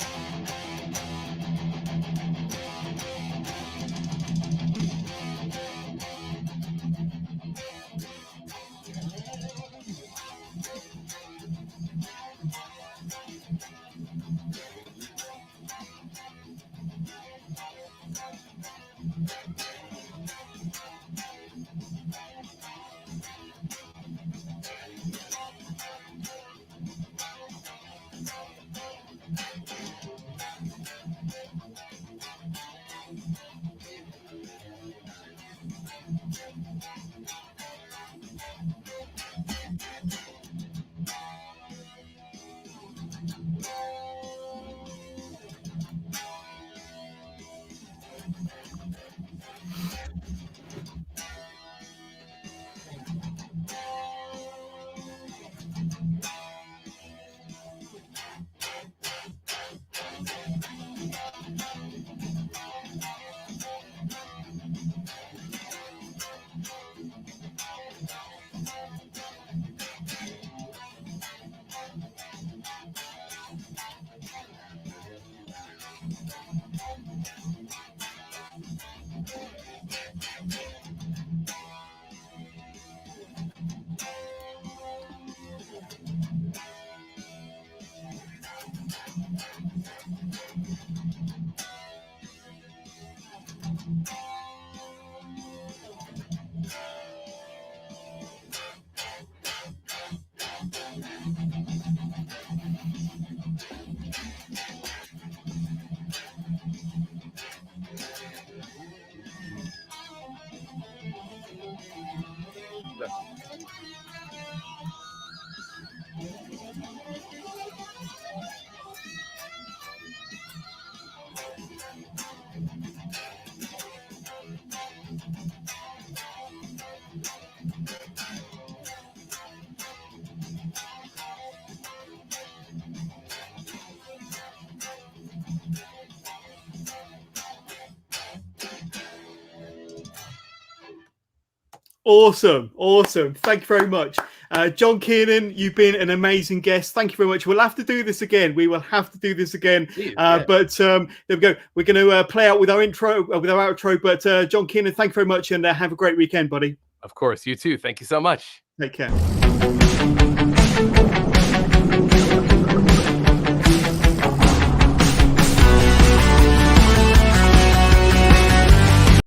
Awesome. Thank you very much. John Kiernan, you've been an amazing guest. Thank you very much. We'll have to do this again. We will have to do this again. Please, yeah. But there we go. We're going to play out with our intro, with our outro. But John Kiernan, thank you very much, and have a great weekend, buddy. Of course, you too. Thank you so much. Take care.